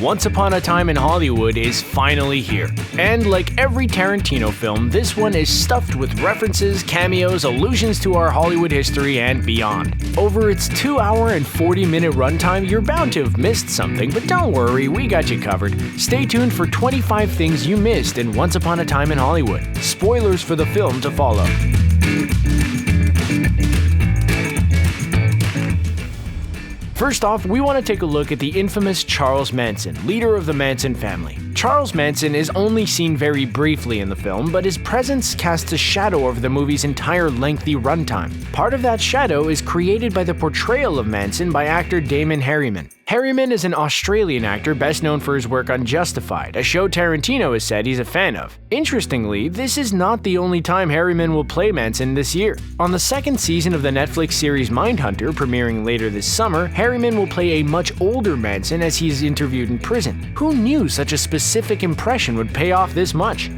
Once Upon a Time in Hollywood is finally here. And like every Tarantino film, this one is stuffed with references, cameos, allusions to our Hollywood history, and beyond. Over its 2-hour and 40-minute runtime, you're bound to have missed something, but don't worry, we got you covered. Stay tuned for 25 things you missed in Once Upon a Time in Hollywood. Spoilers for the film to follow. First off, we want to take a look at the infamous Charles Manson, leader of the Manson family. Charles Manson is only seen very briefly in the film, but his presence casts a shadow over the movie's entire lengthy runtime. Part of that shadow is created by the portrayal of Manson by actor Damon Herriman. Herriman is an Australian actor best known for his work on Justified, a show Tarantino has said he's a fan of. Interestingly, this is not the only time Herriman will play Manson this year. On the second season of the Netflix series Mindhunter, premiering later this summer, Herriman will play a much older Manson as he is interviewed in prison. Who knew such a specific impression would pay off this much?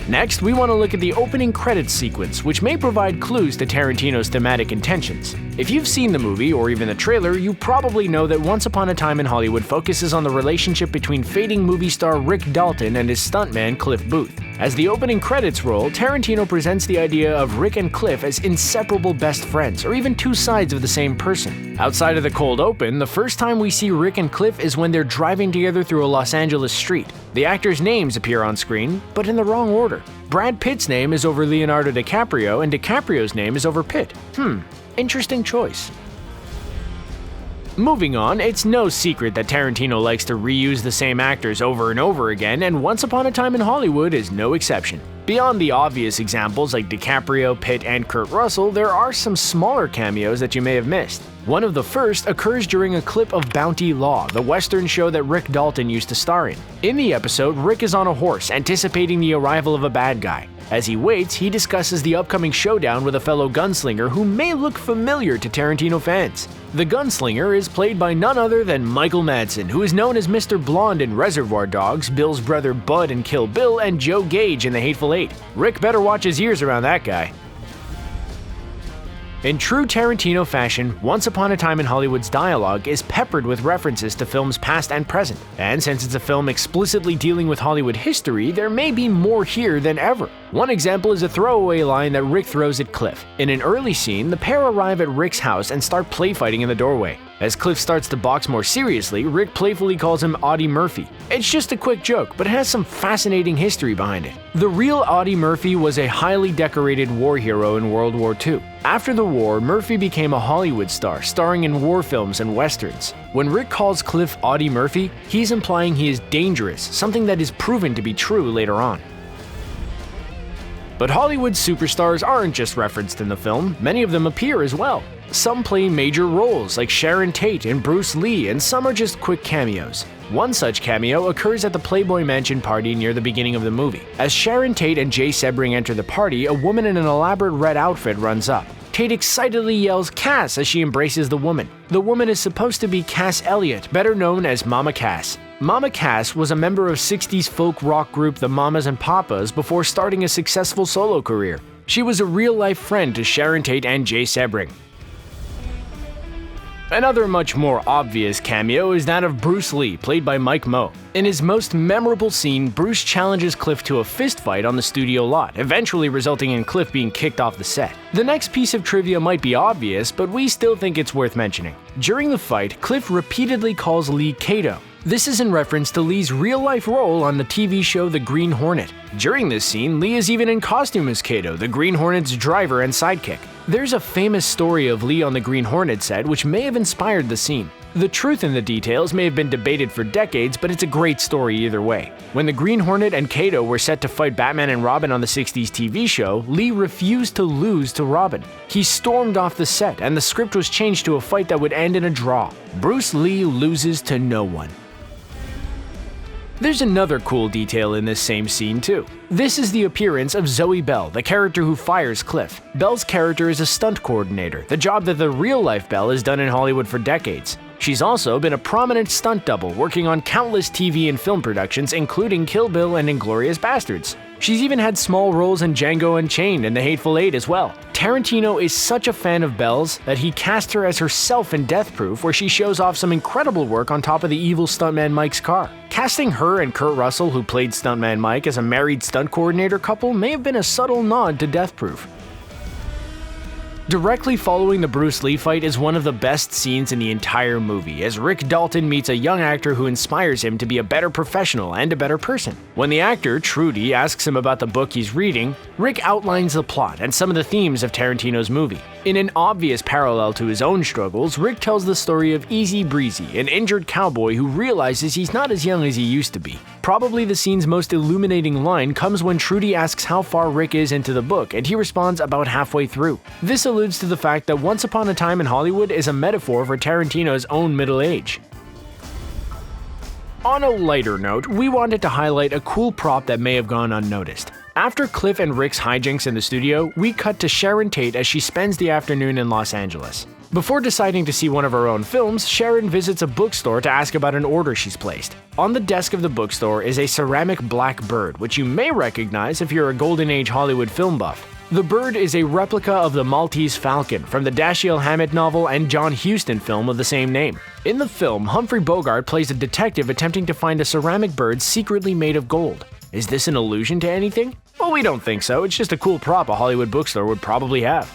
Next, we want to look at the opening credits sequence, which may provide clues to Tarantino's thematic intentions. If you've seen the movie, or even the trailer, you probably know that Once Upon a Time in Hollywood focuses on the relationship between fading movie star Rick Dalton and his stuntman Cliff Booth. As the opening credits roll, Tarantino presents the idea of Rick and Cliff as inseparable best friends, or even two sides of the same person. Outside of the cold open, the first time we see Rick and Cliff is when they're driving together through a Los Angeles street. The actors' names appear on screen, but in the wrong order. Brad Pitt's name is over Leonardo DiCaprio, and DiCaprio's name is over Pitt. Interesting choice. Moving on, it's no secret that Tarantino likes to reuse the same actors over and over again, and Once Upon a Time in Hollywood is no exception. Beyond the obvious examples like DiCaprio, Pitt, and Kurt Russell, there are some smaller cameos that you may have missed. One of the first occurs during a clip of Bounty Law, the Western show that Rick Dalton used to star in. In the episode, Rick is on a horse, anticipating the arrival of a bad guy. As he waits, he discusses the upcoming showdown with a fellow gunslinger who may look familiar to Tarantino fans. The gunslinger is played by none other than Michael Madsen, who is known as Mr. Blonde in Reservoir Dogs, Bill's brother Bud in Kill Bill, and Joe Gage in The Hateful Eight. Rick better watch his ears around that guy. In true Tarantino fashion, Once Upon a Time in Hollywood's dialogue is peppered with references to films past and present. And since it's a film explicitly dealing with Hollywood history, there may be more here than ever. One example is a throwaway line that Rick throws at Cliff. In an early scene, the pair arrive at Rick's house and start playfighting in the doorway. As Cliff starts to box more seriously, Rick playfully calls him Audie Murphy. It's just a quick joke, but it has some fascinating history behind it. The real Audie Murphy was a highly decorated war hero in World War II. After the war, Murphy became a Hollywood star, starring in war films and westerns. When Rick calls Cliff Audie Murphy, he's implying he is dangerous, something that is proven to be true later on. But Hollywood superstars aren't just referenced in the film, many of them appear as well. Some play major roles like Sharon Tate and Bruce Lee, and some are just quick cameos. One such cameo occurs at the Playboy Mansion party near the beginning of the movie. As Sharon Tate and Jay Sebring enter the party, a woman in an elaborate red outfit runs up. Tate excitedly yells Cass as she embraces the woman. The woman is supposed to be Cass Elliot, better known as Mama Cass. Mama Cass was a member of 60s folk rock group The Mamas and Papas before starting a successful solo career. She was a real-life friend to Sharon Tate and Jay Sebring. Another much more obvious cameo is that of Bruce Lee, played by Mike Moe. In his most memorable scene, Bruce challenges Cliff to a fistfight on the studio lot, eventually resulting in Cliff being kicked off the set. The next piece of trivia might be obvious, but we still think it's worth mentioning. During the fight, Cliff repeatedly calls Lee Kato. This is in reference to Lee's real-life role on the TV show The Green Hornet. During this scene, Lee is even in costume as Kato, the Green Hornet's driver and sidekick. There's a famous story of Lee on the Green Hornet set which may have inspired the scene. The truth in the details may have been debated for decades, but it's a great story either way. When the Green Hornet and Kato were set to fight Batman and Robin on the 60s TV show, Lee refused to lose to Robin. He stormed off the set, and the script was changed to a fight that would end in a draw. Bruce Lee loses to no one. There's another cool detail in this same scene too. This is the appearance of Zoe Belle, the character who fires Cliff. Belle's character is a stunt coordinator, the job that the real-life Belle has done in Hollywood for decades. She's also been a prominent stunt double, working on countless TV and film productions, including Kill Bill and Inglourious Basterds. She's even had small roles in Django Unchained and The Hateful Eight as well. Tarantino is such a fan of Belle's that he cast her as herself in Death Proof, where she shows off some incredible work on top of the evil stuntman Mike's car. Casting her and Kurt Russell, who played stuntman Mike, as a married stunt coordinator couple may have been a subtle nod to Death Proof. Directly following the Bruce Lee fight is one of the best scenes in the entire movie, as Rick Dalton meets a young actor who inspires him to be a better professional and a better person. When the actor, Trudy, asks him about the book he's reading, Rick outlines the plot and some of the themes of Tarantino's movie. In an obvious parallel to his own struggles, Rick tells the story of Easy Breezy, an injured cowboy who realizes he's not as young as he used to be. Probably the scene's most illuminating line comes when Trudy asks how far Rick is into the book, and he responds about halfway through. This alludes to the fact that Once Upon a Time in Hollywood is a metaphor for Tarantino's own middle age. On a lighter note, we wanted to highlight a cool prop that may have gone unnoticed. After Cliff and Rick's hijinks in the studio, we cut to Sharon Tate as she spends the afternoon in Los Angeles. Before deciding to see one of her own films, Sharon visits a bookstore to ask about an order she's placed. On the desk of the bookstore is a ceramic Blackbird, which you may recognize if you're a Golden Age Hollywood film buff. The bird is a replica of the Maltese Falcon from the Dashiell Hammett novel and John Huston film of the same name. In the film, Humphrey Bogart plays a detective attempting to find a ceramic bird secretly made of gold. Is this an allusion to anything? Well, we don't think so. It's just a cool prop a Hollywood bookstore would probably have.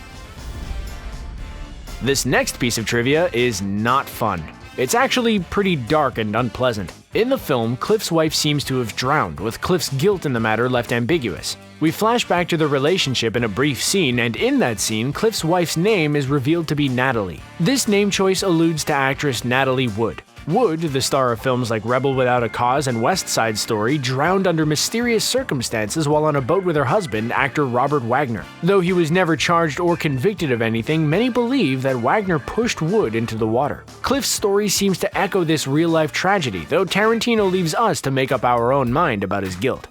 This next piece of trivia is not fun. It's actually pretty dark and unpleasant. In the film, Cliff's wife seems to have drowned, with Cliff's guilt in the matter left ambiguous. We flash back to the relationship in a brief scene, and in that scene, Cliff's wife's name is revealed to be Natalie. This name choice alludes to actress Natalie Wood. Wood, the star of films like Rebel Without a Cause and West Side Story, drowned under mysterious circumstances while on a boat with her husband, actor Robert Wagner. Though he was never charged or convicted of anything, many believe that Wagner pushed Wood into the water. Cliff's story seems to echo this real-life tragedy, though Tarantino leaves us to make up our own mind about his guilt.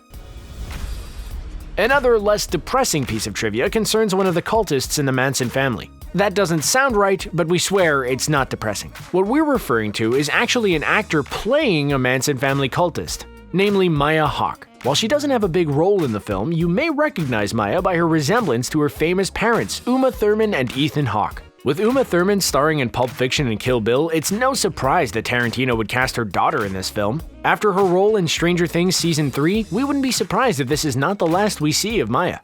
Another less depressing piece of trivia concerns one of the cultists in the Manson family. That doesn't sound right, but we swear it's not depressing. What we're referring to is actually an actor playing a Manson family cultist, namely Maya Hawke. While she doesn't have a big role in the film, you may recognize Maya by her resemblance to her famous parents, Uma Thurman and Ethan Hawke. With Uma Thurman starring in Pulp Fiction and Kill Bill, it's no surprise that Tarantino would cast her daughter in this film. After her role in Stranger Things Season 3, we wouldn't be surprised if this is not the last we see of Maya.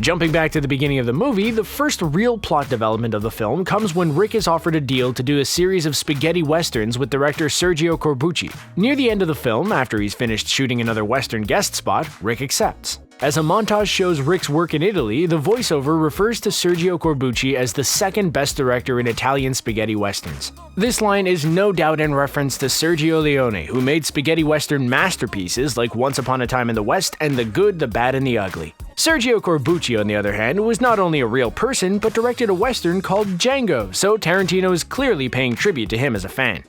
Jumping back to the beginning of the movie, the first real plot development of the film comes when Rick is offered a deal to do a series of spaghetti westerns with director Sergio Corbucci. Near the end of the film, after he's finished shooting another western guest spot, Rick accepts. As a montage shows Rick's work in Italy, the voiceover refers to Sergio Corbucci as the second best director in Italian spaghetti westerns. This line is no doubt in reference to Sergio Leone, who made spaghetti western masterpieces like Once Upon a Time in the West and The Good, the Bad, and the Ugly. Sergio Corbucci, on the other hand, was not only a real person, but directed a western called Django, so Tarantino is clearly paying tribute to him as a fan.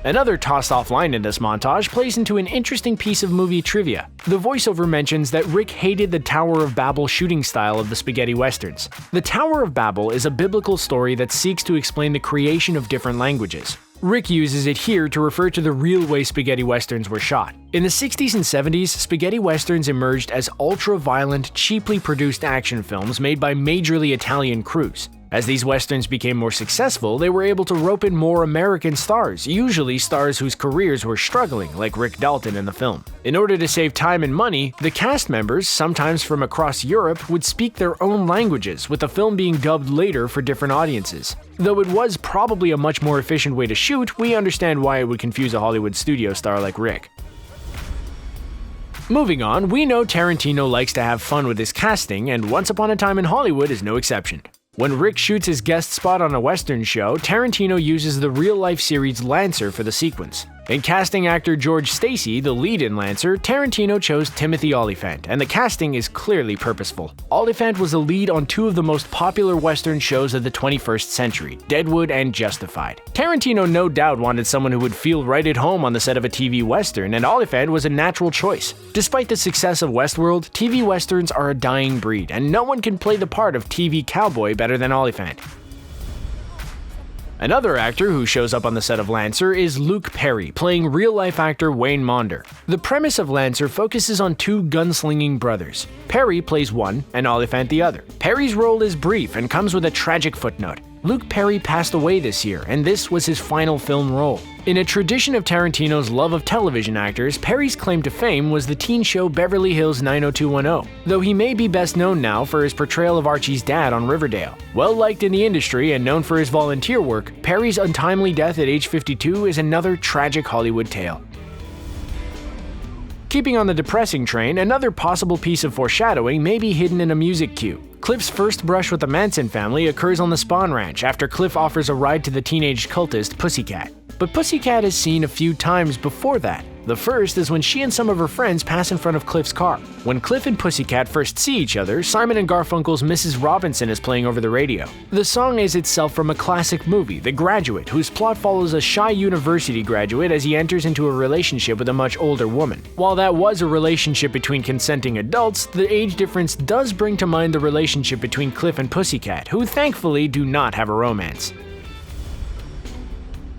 Another tossed-off line in this montage plays into an interesting piece of movie trivia. The voiceover mentions that Rick hated the Tower of Babel shooting style of the spaghetti westerns. The Tower of Babel is a biblical story that seeks to explain the creation of different languages. Rick uses it here to refer to the real way spaghetti westerns were shot. In the 60s and 70s, spaghetti westerns emerged as ultra-violent, cheaply produced action films made by majorly Italian crews. As these westerns became more successful, they were able to rope in more American stars, usually stars whose careers were struggling, like Rick Dalton in the film. In order to save time and money, the cast members, sometimes from across Europe, would speak their own languages, with the film being dubbed later for different audiences. Though it was probably a much more efficient way to shoot, we understand why it would confuse a Hollywood studio star like Rick. Moving on, we know Tarantino likes to have fun with his casting, and Once Upon a Time in Hollywood is no exception. When Rick shoots his guest spot on a Western show, Tarantino uses the real-life series Lancer for the sequence. In casting actor George Stacy, the lead in Lancer, Tarantino chose Timothy Olyphant, and the casting is clearly purposeful. Olyphant was a lead on two of the most popular Western shows of the 21st century, Deadwood and Justified. Tarantino no doubt wanted someone who would feel right at home on the set of a TV Western, and Olyphant was a natural choice. Despite the success of Westworld, TV Westerns are a dying breed, and no one can play the part of TV cowboy better than Olyphant. Another actor who shows up on the set of Lancer is Luke Perry, playing real-life actor Wayne Maunder. The premise of Lancer focuses on two gunslinging brothers. Perry plays one and Olyphant the other. Perry's role is brief and comes with a tragic footnote. Luke Perry passed away this year, and this was his final film role. In a tradition of Tarantino's love of television actors, Perry's claim to fame was the teen show Beverly Hills 90210, though he may be best known now for his portrayal of Archie's dad on Riverdale. Well-liked in the industry and known for his volunteer work, Perry's untimely death at age 52 is another tragic Hollywood tale. Keeping on the depressing train, another possible piece of foreshadowing may be hidden in a music cue. Cliff's first brush with the Manson family occurs on the Spawn Ranch after Cliff offers a ride to the teenage cultist Pussycat. But Pussycat is seen a few times before that. The first is when she and some of her friends pass in front of Cliff's car. When Cliff and Pussycat first see each other, Simon and Garfunkel's Mrs. Robinson is playing over the radio. The song is itself from a classic movie, The Graduate, whose plot follows a shy university graduate as he enters into a relationship with a much older woman. While that was a relationship between consenting adults, the age difference does bring to mind the relationship between Cliff and Pussycat, who thankfully do not have a romance.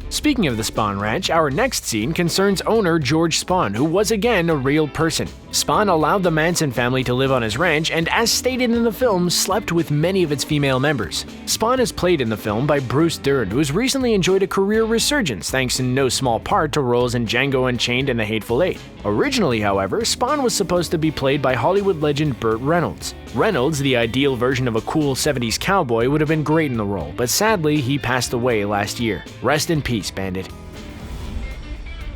Speaking of the Spawn Ranch, our next scene concerns owner George Spahn, who was again a real person. Spahn allowed the Manson family to live on his ranch and, as stated in the film, slept with many of its female members. Spahn is played in the film by Bruce Dern, who has recently enjoyed a career resurgence thanks in no small part to roles in Django Unchained and The Hateful Eight. Originally, however, Spahn was supposed to be played by Hollywood legend Burt Reynolds. Reynolds, the ideal version of a cool 70s cowboy, would have been great in the role, but sadly, he passed away last year. Rest in peace, Bandit.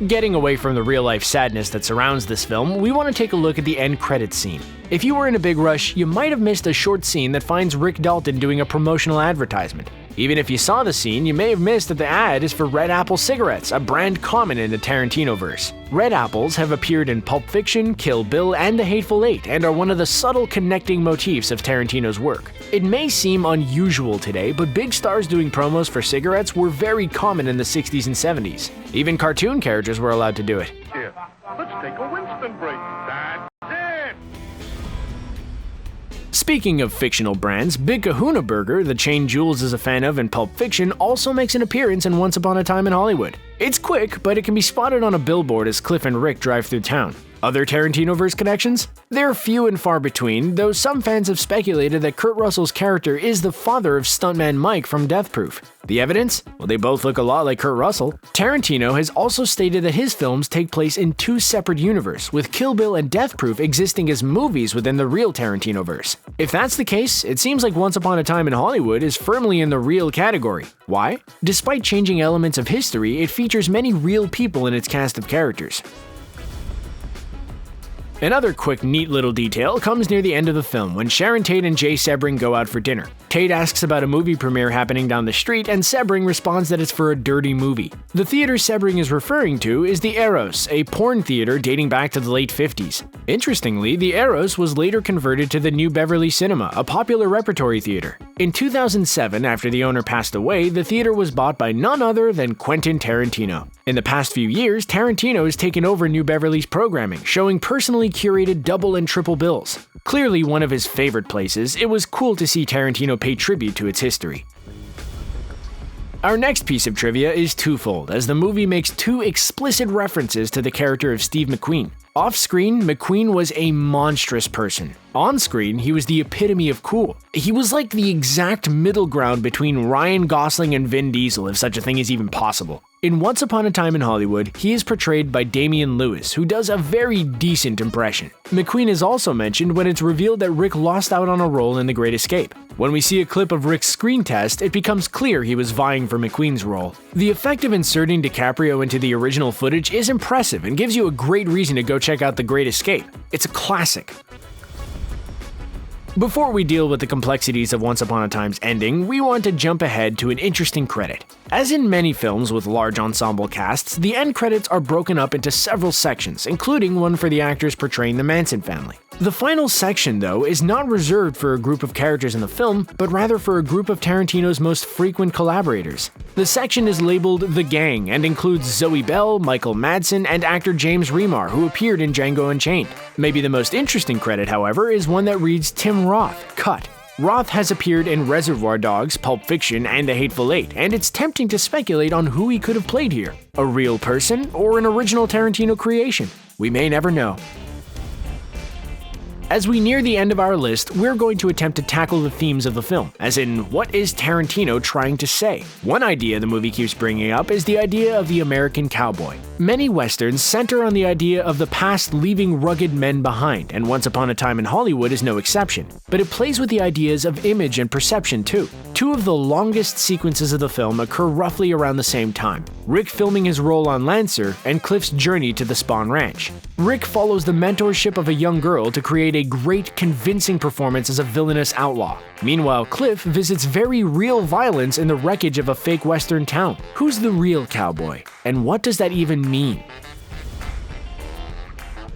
Getting away from the real-life sadness that surrounds this film, we want to take a look at the end credits scene. If you were in a big rush, you might have missed a short scene that finds Rick Dalton doing a promotional advertisement. Even if you saw the scene, you may have missed that the ad is for Red Apple cigarettes, a brand common in the Tarantino-verse. Red Apples have appeared in Pulp Fiction, Kill Bill, and The Hateful Eight, and are one of the subtle connecting motifs of Tarantino's work. It may seem unusual today, but big stars doing promos for cigarettes were very common in the 60s and 70s. Even cartoon characters were allowed to do it. Here, let's take a Winston break. That's it! Speaking of fictional brands, Big Kahuna Burger, the chain Jules is a fan of in Pulp Fiction, also makes an appearance in Once Upon a Time in Hollywood. It's quick, but it can be spotted on a billboard as Cliff and Rick drive through town. Other Tarantino-verse connections? They're few and far between, though some fans have speculated that Kurt Russell's character is the father of stuntman Mike from Death Proof. The evidence? Well, they both look a lot like Kurt Russell. Tarantino has also stated that his films take place in two separate universes, with Kill Bill and Death Proof existing as movies within the real Tarantino-verse. If that's the case, it seems like Once Upon a Time in Hollywood is firmly in the real category. Why? Despite changing elements of history, it features many real people in its cast of characters. Another quick, neat little detail comes near the end of the film when Sharon Tate and Jay Sebring go out for dinner. Tate asks about a movie premiere happening down the street, and Sebring responds that it's for a dirty movie. The theater Sebring is referring to is the Eros, a porn theater dating back to the late 50s. Interestingly, the Eros was later converted to the New Beverly Cinema, a popular repertory theater. In 2007, after the owner passed away, the theater was bought by none other than Quentin Tarantino. In the past few years, Tarantino has taken over New Beverly's programming, showing personally curated double and triple bills. Clearly one of his favorite places, it was cool to see Tarantino pay tribute to its history. Our next piece of trivia is twofold, as the movie makes two explicit references to the character of Steve McQueen. Off-screen, McQueen was a monstrous person. On-screen, he was the epitome of cool. He was like the exact middle ground between Ryan Gosling and Vin Diesel, if such a thing is even possible. In Once Upon a Time in Hollywood, he is portrayed by Damian Lewis, who does a very decent impression. McQueen is also mentioned when it's revealed that Rick lost out on a role in The Great Escape. When we see a clip of Rick's screen test, it becomes clear he was vying for McQueen's role. The effect of inserting DiCaprio into the original footage is impressive and gives you a great reason to go check out The Great Escape. It's a classic. Before we deal with the complexities of Once Upon a Time's ending, we want to jump ahead to an interesting credit. As in many films with large ensemble casts, the end credits are broken up into several sections, including one for the actors portraying the Manson family. The final section, though, is not reserved for a group of characters in the film, but rather for a group of Tarantino's most frequent collaborators. The section is labeled The Gang and includes Zoe Belle, Michael Madsen, and actor James Remar, who appeared in Django Unchained. Maybe the most interesting credit, however, is one that reads Tim Roth, cut. Roth has appeared in Reservoir Dogs, Pulp Fiction, and The Hateful Eight, and it's tempting to speculate on who he could have played here. A real person or an original Tarantino creation? We may never know. As we near the end of our list, we're going to attempt to tackle the themes of the film, as in, what is Tarantino trying to say? One idea the movie keeps bringing up is the idea of the American Cowboy. Many westerns center on the idea of the past leaving rugged men behind, and Once Upon a Time in Hollywood is no exception. But it plays with the ideas of image and perception too. Two of the longest sequences of the film occur roughly around the same time: Rick filming his role on Lancer and Cliff's journey to the Spawn Ranch. Rick follows the mentorship of a young girl to create a great, convincing performance as a villainous outlaw. Meanwhile, Cliff visits very real violence in the wreckage of a fake western town. Who's the real cowboy? And what does that even mean?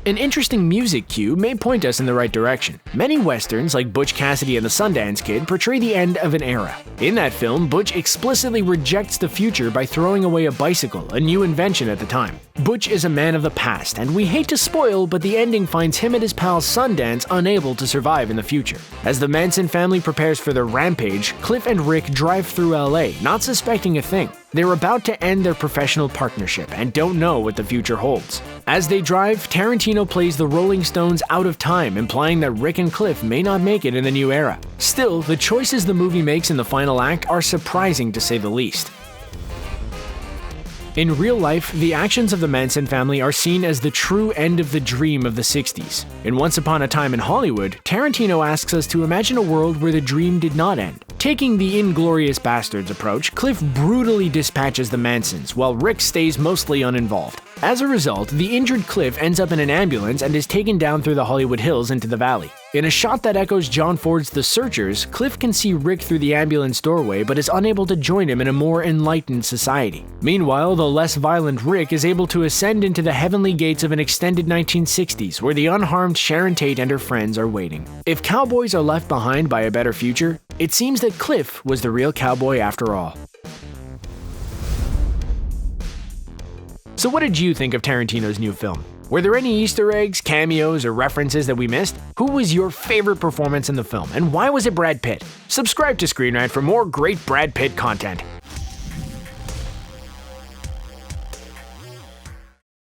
An interesting music cue may point us in the right direction. Many westerns, like Butch Cassidy and the Sundance Kid, portray the end of an era. In that film, Butch explicitly rejects the future by throwing away a bicycle, a new invention at the time. Butch is a man of the past, and we hate to spoil, but the ending finds him and his pal Sundance unable to survive in the future. As the Manson family prepares for their rampage, Cliff and Rick drive through LA, not suspecting a thing. They're about to end their professional partnership and don't know what the future holds. As they drive, Tarantino plays the Rolling Stones' Out of Time, implying that Rick and Cliff may not make it in the new era. Still, the choices the movie makes in the final act are surprising to say the least. In real life, the actions of the Manson family are seen as the true end of the dream of the 60s. In Once Upon a Time in Hollywood, Tarantino asks us to imagine a world where the dream did not end. Taking the Inglourious Basterds approach, Cliff brutally dispatches the Mansons, while Rick stays mostly uninvolved. As a result, the injured Cliff ends up in an ambulance and is taken down through the Hollywood Hills into the valley. In a shot that echoes John Ford's The Searchers, Cliff can see Rick through the ambulance doorway but is unable to join him in a more enlightened society. Meanwhile, the less violent Rick is able to ascend into the heavenly gates of an extended 1960s where the unharmed Sharon Tate and her friends are waiting. If cowboys are left behind by a better future, it seems that Cliff was the real cowboy after all. So what did you think of Tarantino's new film? Were there any Easter eggs, cameos, or references that we missed? Who was your favorite performance in the film, and why was it Brad Pitt? Subscribe to ScreenRant for more great Brad Pitt content.